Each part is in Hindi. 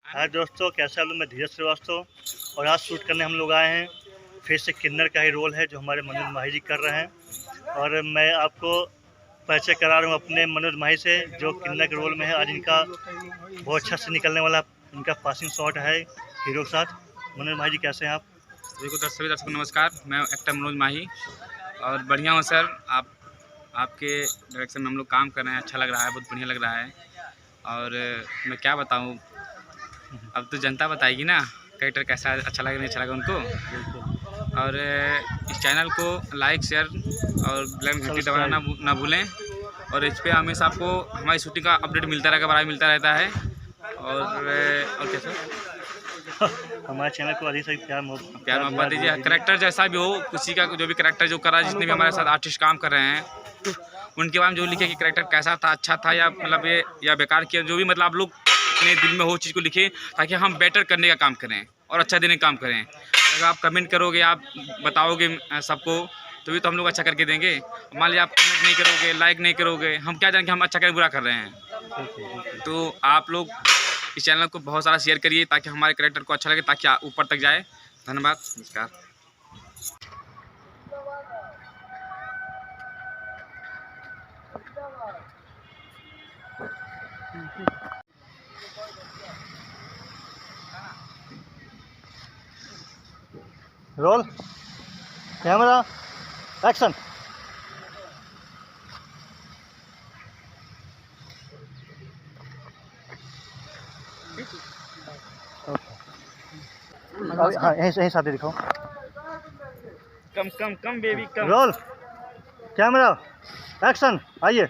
हाय दोस्तों, कैसे आप लोग। मैं धीरज श्रीवास्तव और आज शूट करने हम लोग आए हैं। फिर से किन्नर का ही रोल है जो हमारे मनोज माही जी कर रहे हैं और मैं आपको परिचय करा रहा हूँ अपने मनोज माही से जो किन्नर के रोल में है। आज इनका बहुत अच्छा से निकलने वाला इनका पासिंग शॉट है हीरो के साथ। मनोज माही जी कैसे हैं आप? सभी दर्शकों नमस्कार। मैं एक्टर मनोज माही और बढ़िया हूँ सर। आपके डायरेक्शन में हम लोग काम कर रहे हैं, अच्छा लग रहा है, बहुत बढ़िया लग रहा है। और मैं क्या बताऊँ, अब तो जनता बताएगी ना कैरेक्टर कैसा अच्छा लगा नहीं अच्छा लगा उनको। और इस चैनल को लाइक शेयर और बेल घंटी दबाना ना भूलें। और इस पर हमेशा आपको हमारी शूटिंग का अपडेट मिलता रहेगा, बराबर मिलता रहता है। और क्या सर, हमारे चैनल को अधिक से प्यार मोहब्बत दीजिए। करेक्टर जैसा भी हो, किसी का जो भी करेक्टर जो कर रहा है, जितने भी हमारे साथ आर्टिस्ट काम कर रहे हैं उनके बारे में जो लिखे कि करेक्टर कैसा था, अच्छा था या मतलब ये या बेकार किया, जो भी मतलब आप लोग अपने दिल में हो चीज़ को लिखे ताकि हम बेटर करने का काम करें और अच्छा देने का काम करें। अगर आप कमेंट करोगे, आप बताओगे सबको, तो भी तो हम लोग अच्छा करके देंगे। मान लीजिए आप कमेंट नहीं करोगे, लाइक नहीं करोगे, हम क्या जानेंगे हम अच्छा करें बुरा कर रहे हैं। तो आप लोग इस चैनल को बहुत सारा शेयर करिए ताकि हमारे कैरेक्टर को अच्छा लगे, ताकि ऊपर तक जाए। धन्यवाद, नमस्कार। Roll camera action. हाँ, यहीं साथ दिखाओ। Come come come baby come. Roll camera action. आइए।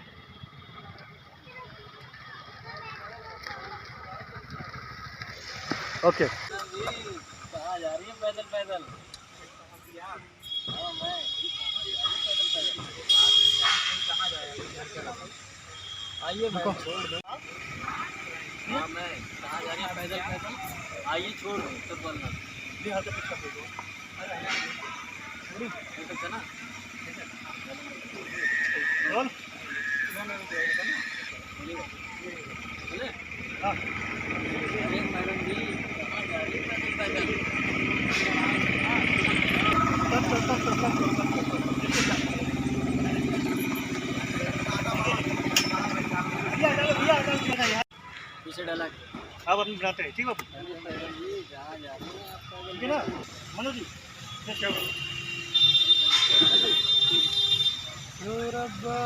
ओके। कहाँ जा रही है पैदल पैदल? हाँ मैं कहाँ जाएगा? आइए मैं छोड़ दूँ। हाँ मैं कहाँ जा रही है पैदल पैदल? आइए छोड़ दूँ तब बोलना। ना रोल हाँ। मैडम जी कहाँ जा रही है पैदल पैदल? पीछे डाला आप अपनी बनाते हैं, ठीक है मैडम जी कहाँ जा रही है आप ठीक है ना मनोज जी? रब्बा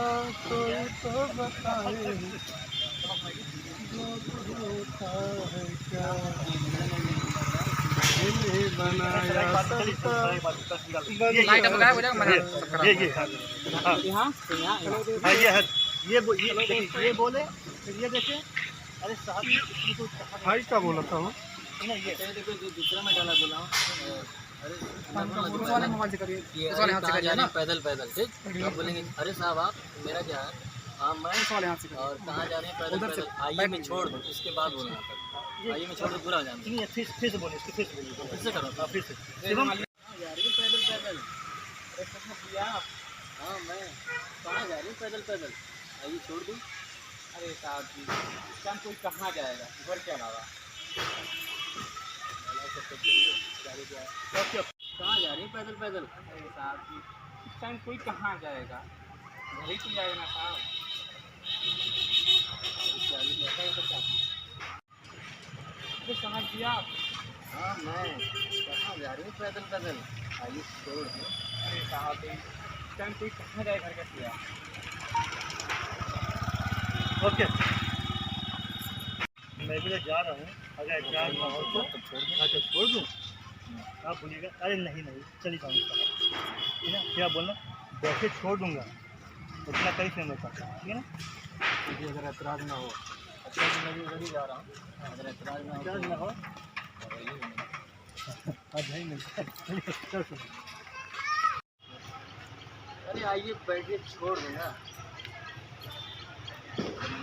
कोई तो बताए ये बोले ये देखे। अरे साहब भाई क्या बोला था वो? ये दूसरा में डाला बोला। अरे पैदल पैदल ठीक। आप बोलेंगे अरे साहब आप मेरा क्या है? हाँ मैं और कहाँ जा रहे हैं पैदल पैदल? आइए मैं छोड़ दूँ, इसके बाद बोलना। आइए मैं छोड़ दूँ पूरा हो जाना। फिर से बोले, फिर से करो फिर से जा रही है पैदल पैदल? हाँ मैं कहाँ जा रही हूँ पैदल पैदल? आइए छोड़ दूँ। अरे साहब जी, कोई कहाँ जाएगा, घर के अलावा कहाँ जा रही है पैदल पैदल? अरे साहब जी, इस टाइम कोई कहाँ जाएगा, घर ही तो जाएगा ना साहब। अरे साहब जी आप। हाँ मैं कहाँ जा रही हूँ पैदल पैदल? आइए छोड़ दो। अरे साहब जी, इस टाइम कोई कहाँ जाएगा घर कैसे यार। ओके। मैं भी जा रहा हूँ, अगर एग्जाम ना हो तो छोड़ दूँ। आप बोलिएगा अरे नहीं चली जाऊँगा, ठीक है? क्या बोलना वैसे छोड़ दूँगा, उतना कहीं से नहीं करता, ठीक है ना? अगर एतराज़ ना हो, अच्छा तो मैं भी उधर ही जा रहा हूँ। अगर एतराज़ ना हो नहीं मिलता। अरे आइए बैठिए, छोड़ दूँगा।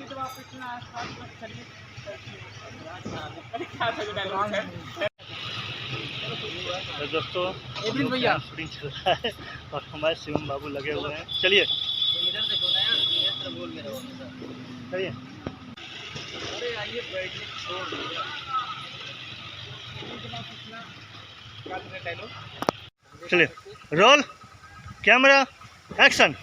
तो आप इतना आसपास मत चलिए। तो दोस्तों भैया शूटिंग चल रहा है और हमारे शिवम बाबू लगे हुए हैं। चलिए इधर देखो ना यार, इधर तरफ बोल के रहो। चलिए। अरे आइए बैठिए, छोड़ दीजिए। चलिए रोल कैमरा एक्शन।